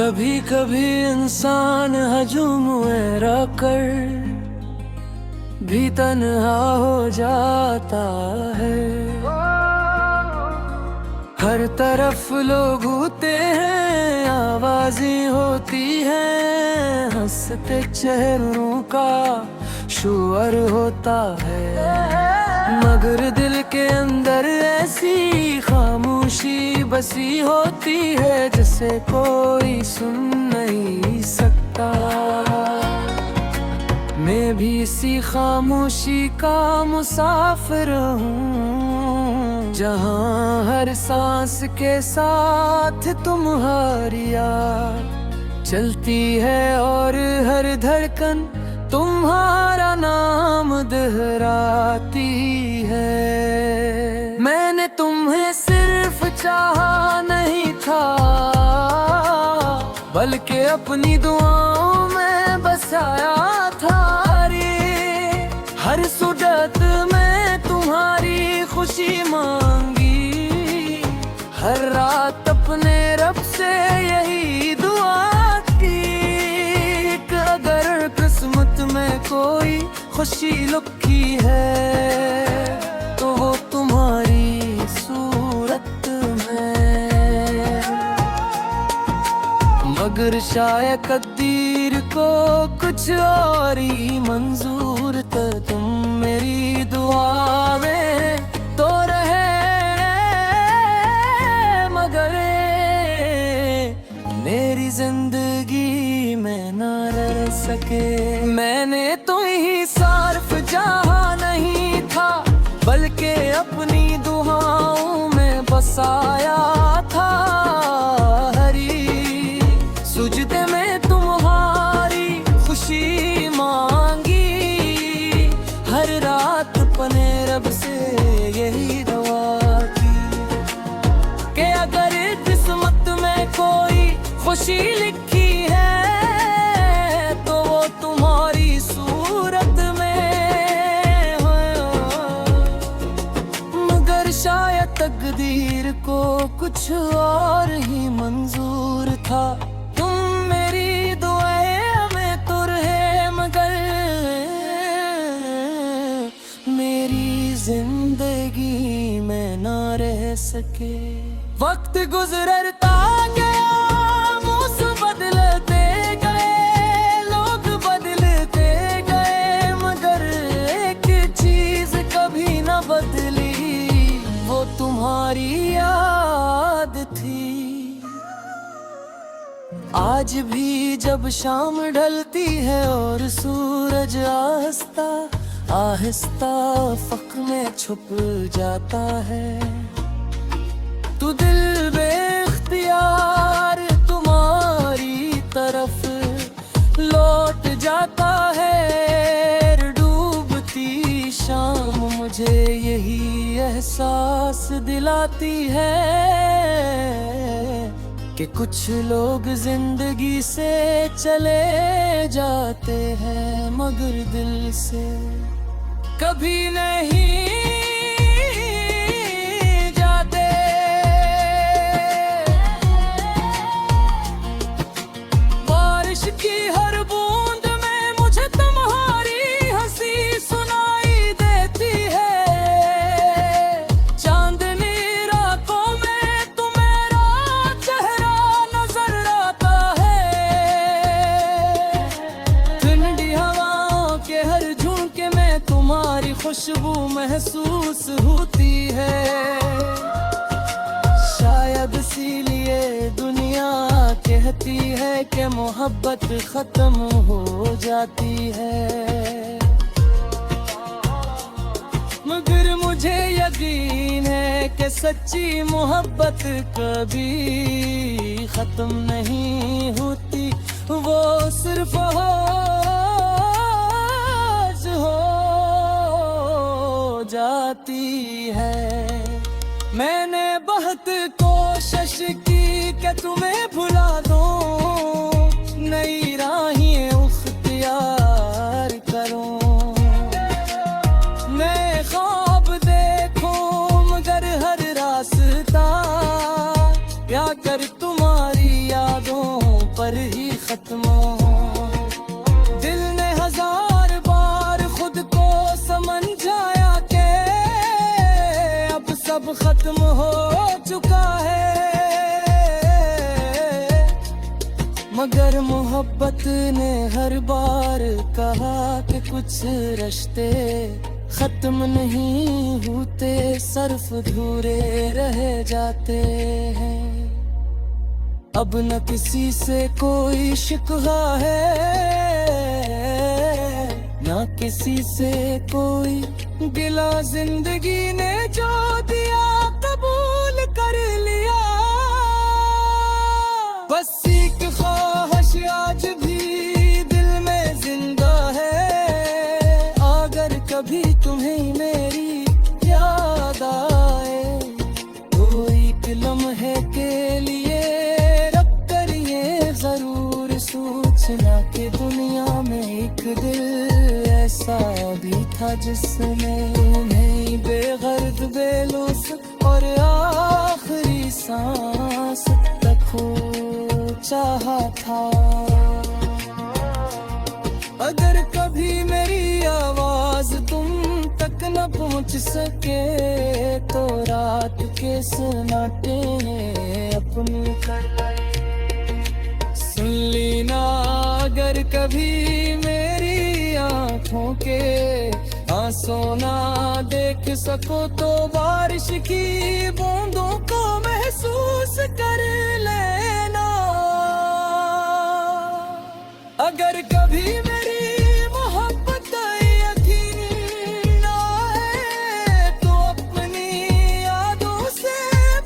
कभी कभी इंसान हजूम कर भी तन्हा हो जाता है। हर तरफ लोग होते हैं, आवाजें होती हैं, हंसते चेहरों का शोर होता है, मगर दिल के अंदर ऐसी खामोशी बसी होती है जिसे कोई सुन नहीं सकता। मैं भी इसी खामोशी का मुसाफिर हूँ, जहाँ हर सांस के साथ तुम्हारी याद चलती है और हर धड़कन तुम्हारा नाम दोहराती है। मैंने तुम्हें सिर्फ चाहा नहीं था, बल्कि अपनी दुआओं में बसाया था। हर सूरत में तुम्हारी खुशी मांगी, हर रात अपने रब से यही दुआ की कि अगर किस्मत में कोई खुशी लिखी है तो वो तुम्हारी सूरत में। मगर शायद तकदीर को कुछ और ही मंजूर था, तुम मेरी दुआ में तो रहे, मगर मेरी जिंदगी में न रह सके। मैंने तुम ही सार्फ जहाँ नहीं था, बल्कि अपनी दुआओं में बसाया था। हरी सुजदे में तुम्हारी खुशी मांगी, हर रात अपने रब से यही दुआ की कि अगर किस्मत में कोई खुशी लिखी है तो वो तुम्हारी सूरत में हो। मगर शायद तकदीर को कुछ और ही मंजूर था, तुम मेरी दुआएं में तो रहे, मगर मेरी जिंदगी में ना रह सके। वक्त गुजरता गया, मौसम बदलते गए, लोग बदलते गए, मगर एक चीज कभी ना बदली, वो तुम्हारी याद थी। आज भी जब शाम ढलती है और सूरज आहिस्ता आहिस्ता अफक में छुप जाता है, तो दिल बेख्तियार तुम्हारी तरफ लौट जाता है। डूबती शाम मुझे यही एहसास दिलाती है कि कुछ लोग जिंदगी से चले जाते हैं, मगर दिल से कभी नहीं जाते। बारिश की हर बूंद में मुझे तुम्हारी हंसी सुनाई देती है, चांदनी रातों में तुम्हारा चेहरा नजर आता है। ठंडी हवाओं के हर झोंके में तुम्हारी खुशबू महसूस होती है। शायद इसीलिए दुनिया कहती है कि मोहब्बत खत्म हो जाती है, मगर मुझे यकीन है कि सच्ची मोहब्बत कभी खत्म नहीं होती, वो सिर्फ हो जाती है। मैंने बहुत कोशिश की कि तुम्हें भुला दूं, नई राहें इख्तियार करूं, मैं ख्वाब देखूं, मगर हर रास्ता क्या कर तुम्हारी यादों ने हर बार कहा कि कुछ रिश्ते खत्म नहीं होते, सिर्फ अधूरे रह जाते हैं। अब न किसी से कोई शिकवा है, ना किसी से कोई गिला, जिंदगी ने जो दिया कबूल कर लिया। बस एक ख्वाहिश आज भी दिल में जिंदा है, अगर कभी तुम्हें मेरी याद आए तो एक लम्हे के लिए रख कर ये जरूर सोचना कि दुनिया में एक दिल ऐसा भी था जिसने तुम्हें बेगर्द बेलुस और आखिरी सांस तक चाहा था। अगर कभी मेरी आवाज तुम तक न पहुंच सके तो रात के सन्नाटे अपनी सुन लेना। अगर कभी मेरी आंखों के आंसू ना देख सको तो बारिश की बूंदों को महसूस कर लेना। अगर कभी मेरी मोहब्बत यकीन ना आए तो अपनी यादों से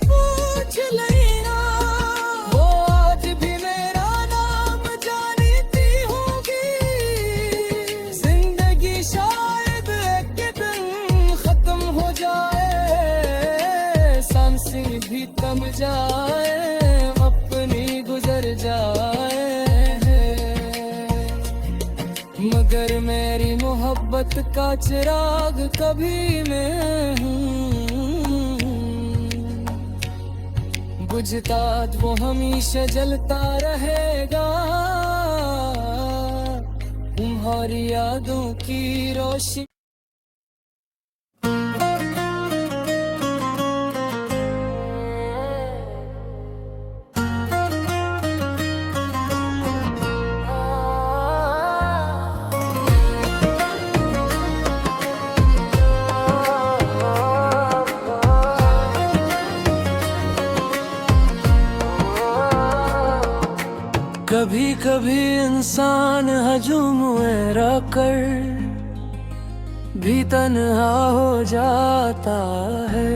पूछ लेना। वो आज भी मेरा नाम जानती होगी, जिंदगी शायद एक दिन खत्म हो जाए, सांसें भी थम जाए, अपनी गुजर जाए, मगर मेरी मोहब्बत का चिराग कभी मैं बुझता वो हमेशा जलता रहेगा। तुम्हारी यादों की रोशनी कभी कभी इंसान हजूम कर भी तन्हा हो जाता है।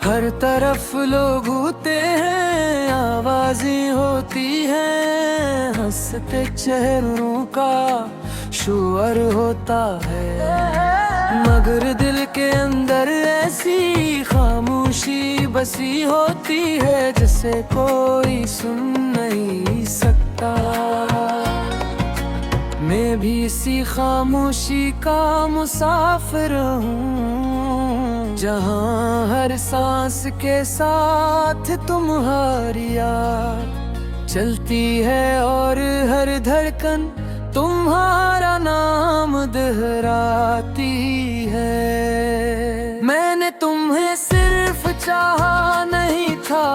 हर तरफ लोग होते हैं, आवाजें होती हैं, हंसते चेहरों का शोर होता है, मगर दिल के अंदर ऐसी खामोशी बसी होती है जिसे कोई सुन नहीं सकता। मैं भी इसी खामोशी का मुसाफिर हूँ, जहाँ हर सांस के साथ तुम्हारी याद चलती है और हर धड़कन तुम्हारा नाम दोहराती है। मैंने तुम्हें सिर्फ चाहा नहीं था,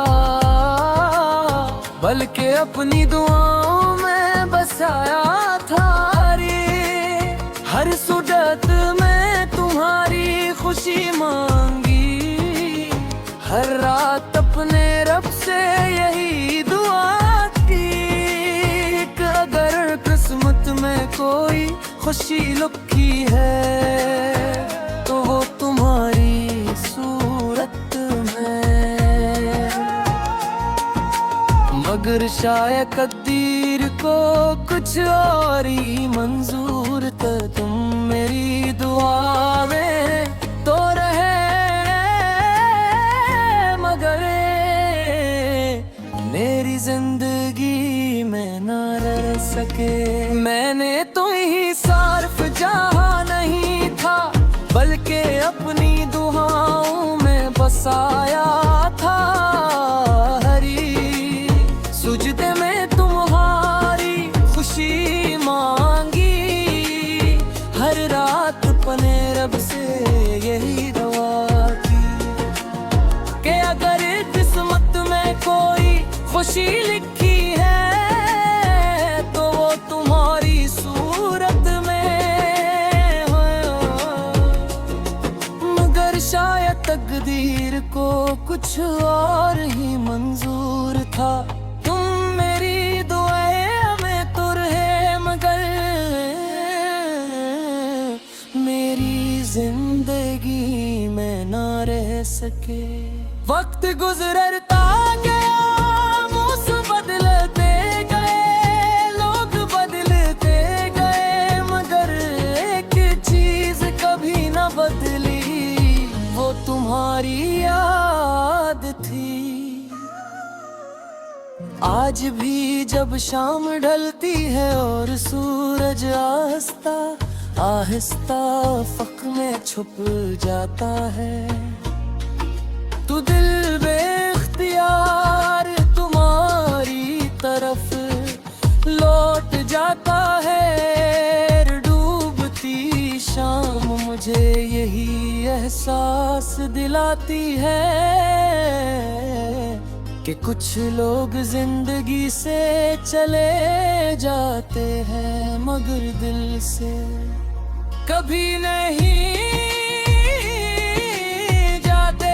बल्कि अपनी दुआओं में बसाया था। हर सूरत में तुम्हारी खुशी मांगी, हर रात अपने रब से यही दुआ की, अगर किस्मत में कोई खुशी लिखी है तो वो तुम्हारी सूरत में। मगर शायद कदीर को कुछ और ही मंजूर था, तुम मेरी दुआ में तो रहे, मगर मेरी जिंदगी में न रह सके। मैंने तुम ही सिर्फ चाहा नहीं था, बल्कि अपनी दुआओं में बसाया था। हरी सुजदे में तुम्हारी खुशी मांगी, हर रात अपने रब से यही दुआ की, कि अगर किस्मत में कोई खुशी लिखी है कुछ और ही मंजूर था। तुम मेरी दुआएं में तो रहे मगर मेरी जिंदगी में ना रह सके। वक्त गुजरता गया, मौसम बदलते गए, लोग बदलते गए, मगर एक चीज कभी ना बदली, वो तुम्हारी याद थी। आज भी जब शाम ढलती है और सूरज आहिस्ता आहिस्ता अफक में छुप जाता है, तू दिल बेख्तियार तुम्हारी तरफ लौट जाता है। डूबती शाम मुझे यही एहसास दिलाती है कि कुछ लोग जिंदगी से चले जाते हैं मगर दिल से कभी नहीं जाते।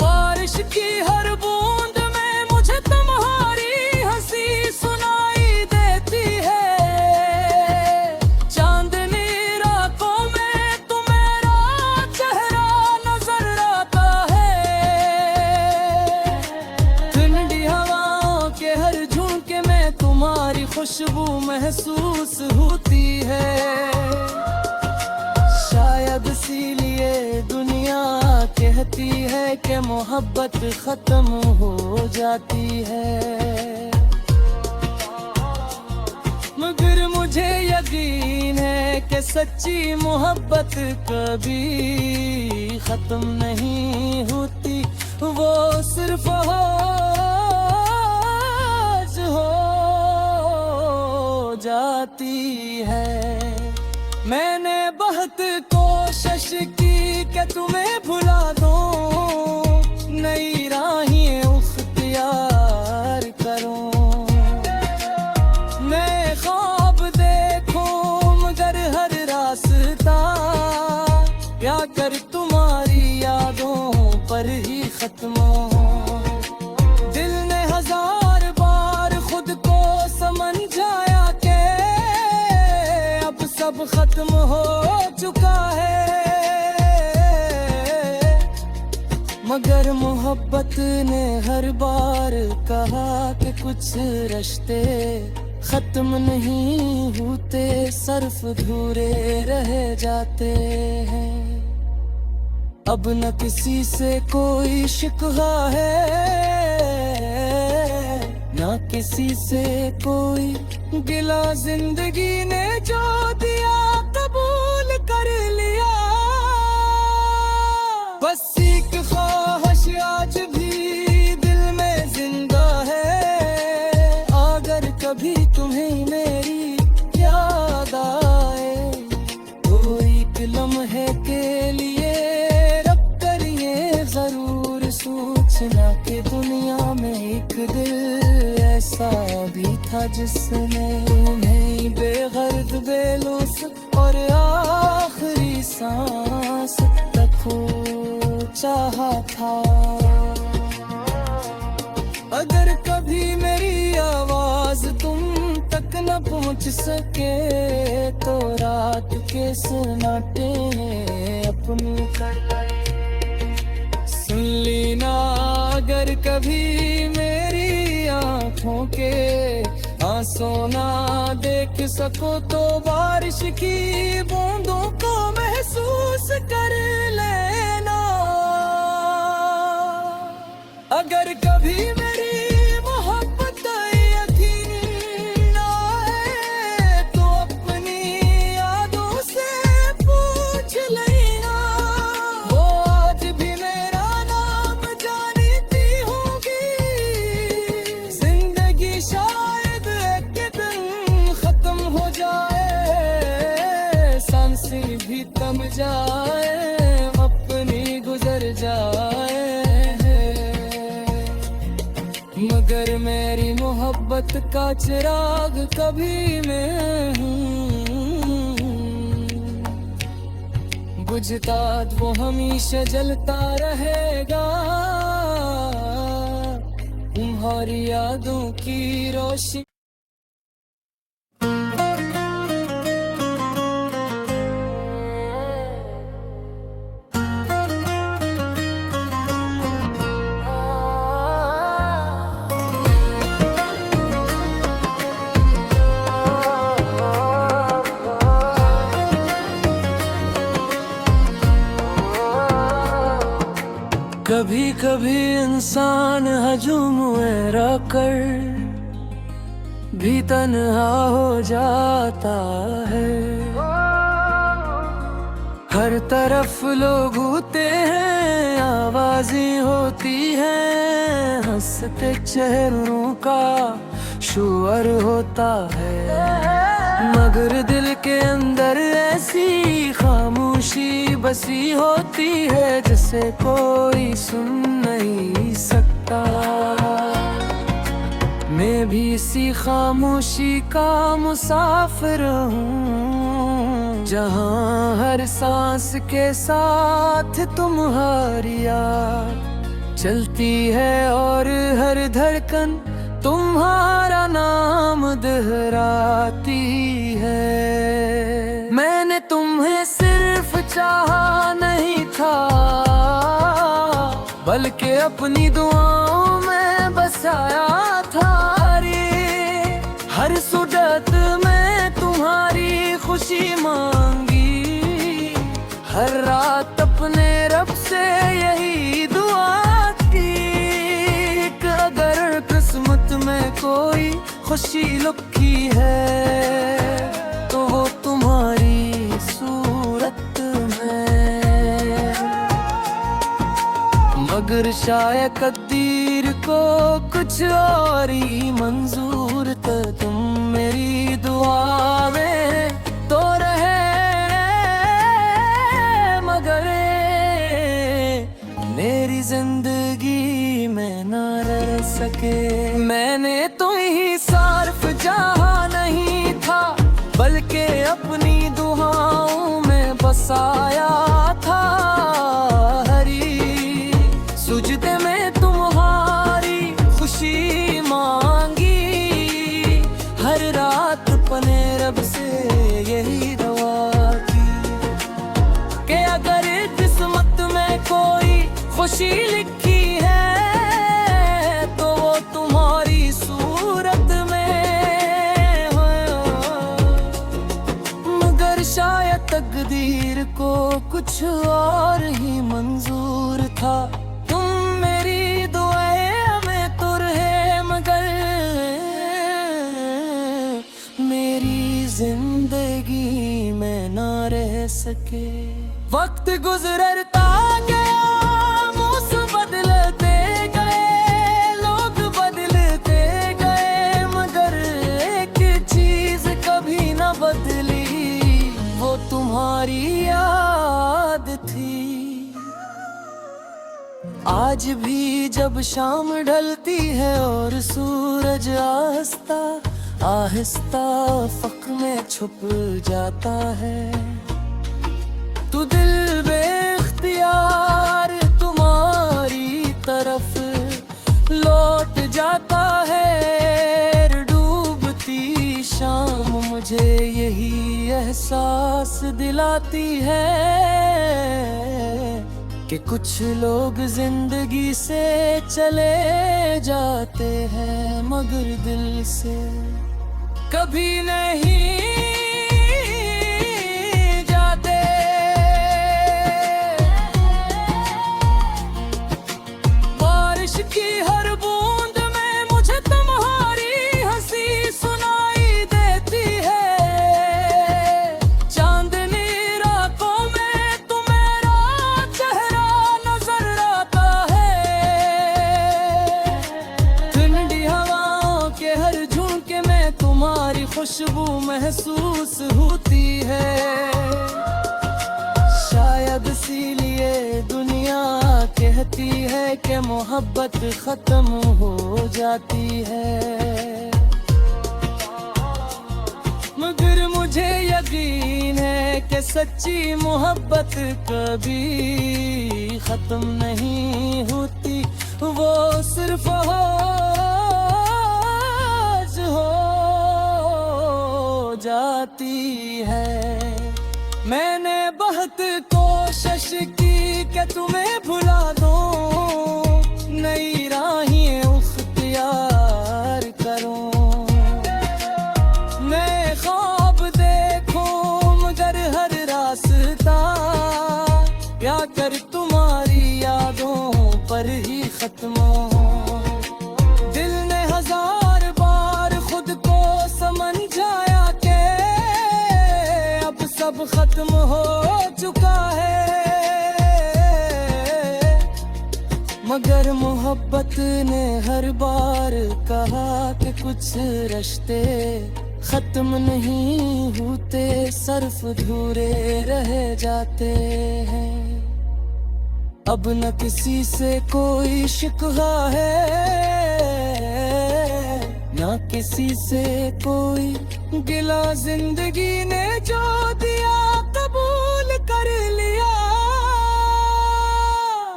बारिश की हर बूंद में मुझे तुम्हारी हंसी सुनाई देती है, चांदनी रातों में तुम्हारा चेहरा नजर आता है। ठंडी हवाओं के हर झोंके में तुम्हारी खुशबू महसूस होती है। शायद इसीलिए दुनिया कहती है कि मोहब्बत खत्म हो जाती है, मगर मुझे यकीन है कि सच्ची मोहब्बत कभी खत्म नहीं होती, वो सिर्फ हो जाती है। मैंने बहुत कोशिश की कि तुम्हें भुला दूं, नई राहें इख्तियार करूं, मैं ख्वाब देखूं मगर हर रास्ता क्या कर तुम्हारी यादों पर ही खत्म हो। दिल ने हजार बार खुद को समझाया सब खत्म हो चुका है, मगर मोहब्बत ने हर बार कहा कि कुछ रिश्ते खत्म नहीं होते, सिर्फ अधूरे रह जाते हैं। अब न किसी से कोई शिकवा है, ना किसी से कोई गिला, जिंदगी ने जो दिया कबूल कर लिया। बस एक ख्वाहिश आज भी दिल में जिंदा है, अगर कभी तुम्हें मेरी याद आए तो एक लम्हे के लिए रब कर ये जरूर सोचना कि दुनिया में एक दिल ऐसा भी था जिसने तुम्हें बेगर्द बेलुस और आखिरी सांस तक चाहा था। अगर कभी मेरी आवाज तुम तक न पहुंच सके तो रात के सन्नाटे अपनी सुन लेना। अगर कभी मेरी आँखों के आंसू ना देख सको तो बारिश की बूंदों को महसूस कर लेना। अगर कभी मेरी मोहब्बत यकीन ना आए तो अपनी यादों से पूछ लेना। वो आज भी मेरा नाम जानती होगी, जिंदगी शायद एक दिन खत्म हो जाए, सांसें भी थम जाए, अपनी गुजर जाए, मगर मेरी मोहब्बत का चिराग कभी मैं हूँ, बुझता वो हमेशा जलता रहेगा, तुम्हारी यादों की रोशनी। कभी कभी इंसान हजूम कर भी तन्हा हो जाता है। हर तरफ लोग होते हैं, आवाजें होती हैं, हंसते चेहरों का शोर होता है, मगर दिल के अंदर ऐसी खामोशी बसी होती है जिसे कोई सुन नहीं सकता। मैं भी इसी खामोशी का मुसाफिर हूँ, जहाँ हर सांस के साथ तुम्हारी याद चलती है और हर धड़कन तुम्हारा नाम दोहराती है। मैंने तुम्हें सिर्फ चाहा नहीं था, बल्कि अपनी दुआओं में बसाया था। हर सूरत में तुम्हारी खुशी मांगी, हर रात अपने रब से यही दुआ की, अगर किस्मत में कोई खुशी लिखी है तो वो तुम्हारी सूरत में। मगर शायद तकदीर को कुछ और ही मंजूर था, तुम मेरी दुआ में तो रहे, मगर मेरी जिंदगी में न रह सके। मैंने तुम ही सार्फ जहाँ नहीं था, बल्कि अपनी दुआओं में बसाया था। हरी सुजदे में तुम्हारी खुशी मांगी, हर रात अपने रब से यही दुआ की, कि अगर किस्मत में कोई खुशी लिखी है तो वो तुम्हारी सूरत में हो। मगर शायद तकदीर को कुछ और ही मंजूर था, तुम मेरी दुआएं में तो रहे, मगर मेरी जिंदगी में ना रह सके। वक्त गुजरता गया, मौसम बदलते गए, लोग बदलते गए, मगर एक चीज कभी ना बदली, वो तुम्हारी याद थी। आज भी जब शाम ढलती है और सूरज आहिस्ता आहिस्ता अफक में छुप जाता है, तो दिल बेख्तियार तुम्हारी तरफ लौट जाता है। डूबती शाम मुझे यही एहसास दिलाती है कि कुछ लोग जिंदगी से चले जाते हैं, मगर दिल से कभी नहीं जाते। बारिश की हर बूंद में मुझे तुम्हारी हंसी सुनाई देती है, चांदनी रातों में तुम्हारा चेहरा नजर आता है। ठंडी हवाओं के हर झोंके में तुम्हारी खुशबू महसूस होती है। शायद इसीलिए दुनिया कहती है कि मोहब्बत खत्म हो जाती है, मगर मुझे यकीन है कि सच्ची मोहब्बत कभी खत्म नहीं होती, वो सिर्फ होज हो जाती है। मैंने बहुत कोशिश की कि तुम्हें भुला दूं, नई राहें इख्तियार करूं, नए ख्वाब देखूं, मगर हर रास्ता क्या कर तुम्हारी यादों पर ही खत्म हो। दिल ने हजार बार खुद को समझाया कि अब सब खत्म हो चुका है, मगर मोहब्बत ने हर बार कहा कि कुछ रिश्ते खत्म नहीं होते, सिर्फ अधूरे रह जाते हैं। अब न किसी से कोई शिकवा है, न किसी से कोई गिला, जिंदगी ने जो दिया कबूल कर लिया।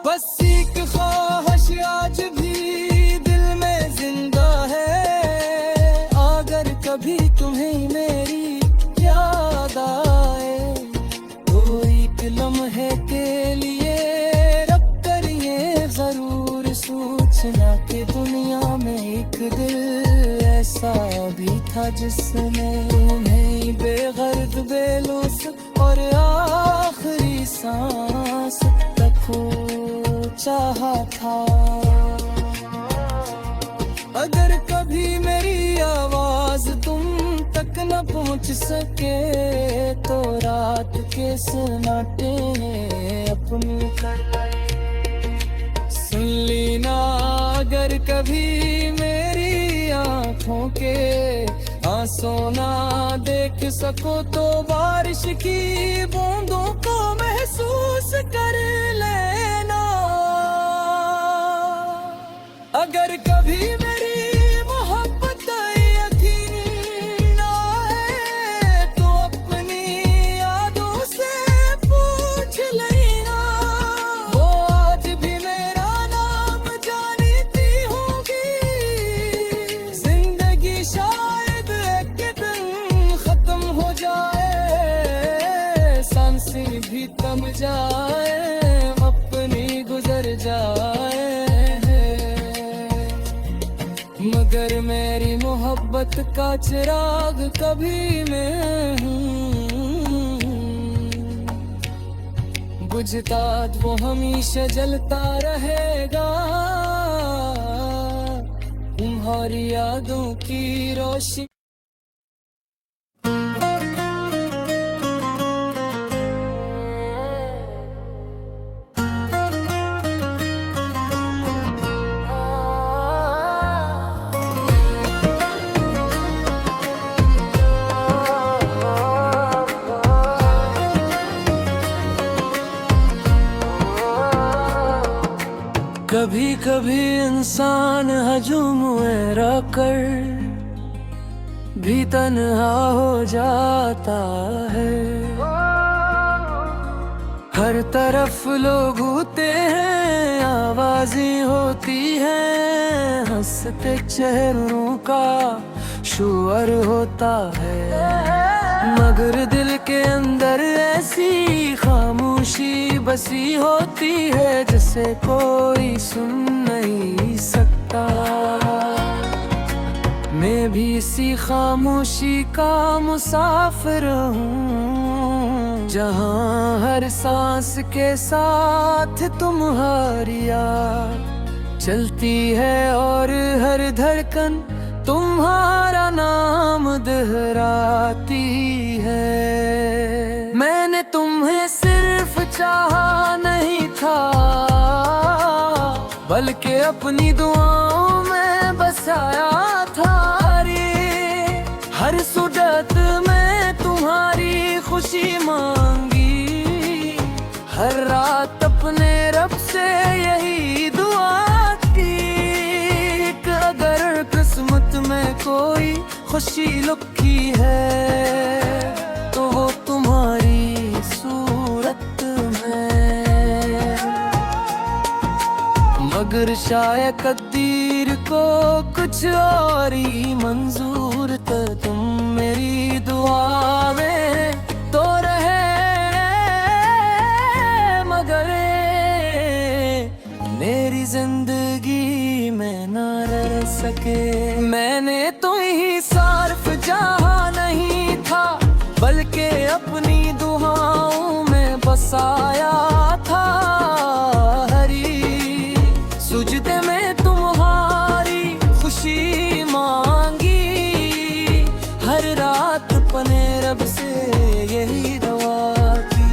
बस एक ख्वाहिश आज भी दिल में जिंदा है, अगर कभी तुम्हें मेरी याद आए तो एक लम्हे के लिए रख कर ये जरूर सोचना कि दुनिया में एक दिल ऐसा भी था जिसने तुम्हें बेगर्द बेलुस और आखिरी सांस तक चाहा था। अगर कभी मेरी आवाज तुम तक न पहुंच सके तो रात के सन्नाटे अपनी सुन लेना। अगर कभी मेरी आंखों के आंसू ना देख सको तो बारिश की बूंदों को महसूस कर लेना। अगर कभी मेरी मोहब्बत यकीनी ना है तो अपनी यादों से पूछ लेना। वो आज भी मेरा नाम जानती होगी, जिंदगी शायद एक दिन खत्म हो जाए, सांसें भी थम जाए, अपनी गुजर जाए, मगर मेरी मोहब्बत का चिराग कभी मैं बुझता वो हमेशा जलता रहेगा। तुम्हारी यादों की रोशनी कभी कभी इंसान हजूम कर भी तन्हा हो जाता है। हर तरफ लोग होते हैं, आवाजें होती हैं, हंसते चेहरों का शोर होता है, मगर दिल के अंदर ऐसी खामोशी बसी होती है जिसे कोई सुन नहीं सकता। मैं भी इसी खामोशी का मुसाफिर हूँ, जहाँ हर सांस के साथ तुम्हारी याद चलती है और हर धड़कन तुम्हारा नाम दोहराती है। मैंने तुम्हें सिर्फ चाहा नहीं था, बल्कि अपनी दुआओं में बसाया था। हर सूरत में तुम्हारी खुशी मांगी, हर रात अपने रब से यही दुआ की। अगर किस्मत में खुशी लुकी है तो वो तुम्हारी मगर शायद कदीर को कुछ और ही मंजूर था। तुम मेरी दुआ में तो रहे, मगर मेरी जिंदगी में न रह सके। मैंने तो ही सार्फ जहाँ नहीं था, बल्कि अपनी दुआओं में बसाया था। हरी सुजदे में तुम्हारी खुशी मांगी, हर रात अपने रब से यही दुआ की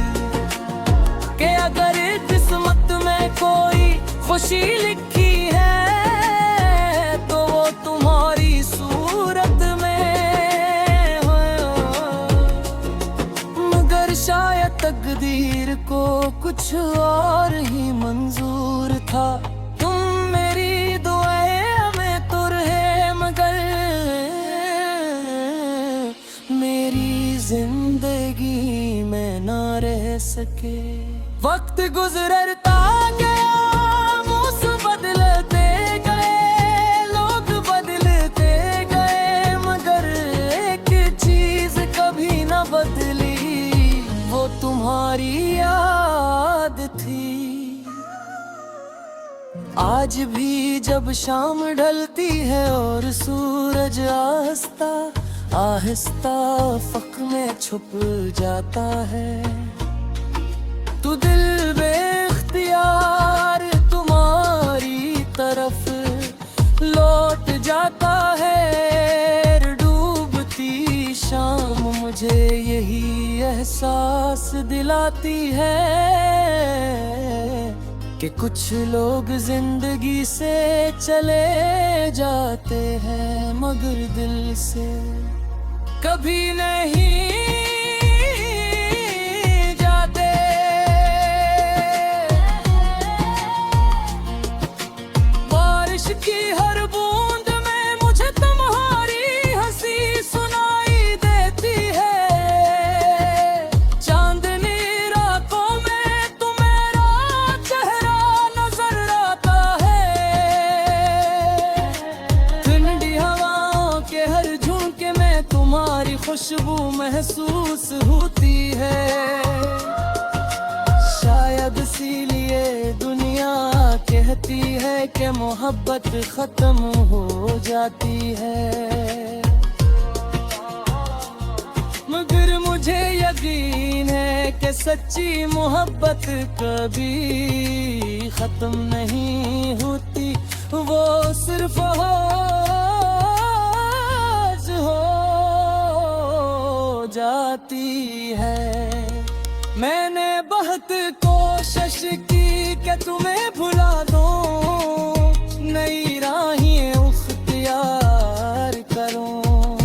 कि अगर किस्मत में कोई खुशी लिखी है तो वो तुम्हारी सूरत में हो। मगर शायद तकदीर को कुछ और ही मंजूर था। तुम मेरी दुआएं में तो रहे, मगर मेरी जिंदगी में ना रह सके। वक्त गुजरता गया, मौसम बदलते गए, लोग बदलते गए, मगर एक चीज कभी ना बदली, वो तुम्हारी याद थी। आज भी जब शाम ढलती है और सूरज आहिस्ता आहिस्ता अफक में छुप जाता है, तो दिल बेख्तियार तुम्हारी तरफ लौट जाता है। डूबती शाम मुझे यही एहसास दिलाती है कि कुछ लोग जिंदगी से चले जाते हैं, मगर दिल से कभी नहीं जाते। बारिश की हर बूंद में मुझे तुम्हारी हंसी सुनाई देती है, चांदनी रातों में तुम्हारा चेहरा नजर आता है। ठंडी हवाओं के हर झोंके में तुम्हारी खुशबू महसूस होती है। शायद इसीलिए दुनिया कहती है कि मोहब्बत खत्म हो जाती है, मगर मुझे यकीन है कि सच्ची मोहब्बत कभी खत्म नहीं होती, वो सिर्फ हो जाती है। मैंने बहुत कोशिश की कि तुम्हें भुला दूं, नई राहें इख्तियार करूं,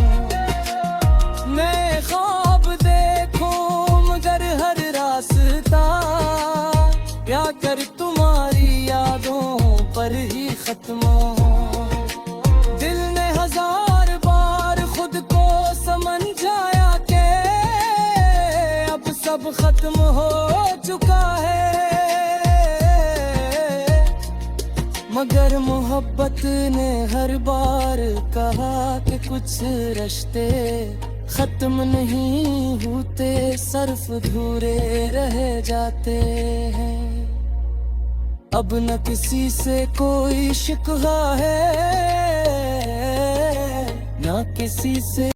नए ख्वाब देखूं, मगर हर रास्ता क्या कर तुम्हारी यादों पर ही खत्म हो। दिल ने हजार बार खुद को समझाया सब खत्म हो चुका है, मगर मोहब्बत ने हर बार कहा कि कुछ रिश्ते खत्म नहीं होते, सिर्फ अधूरे रह जाते हैं। अब न किसी से कोई शिकवा है, न किसी से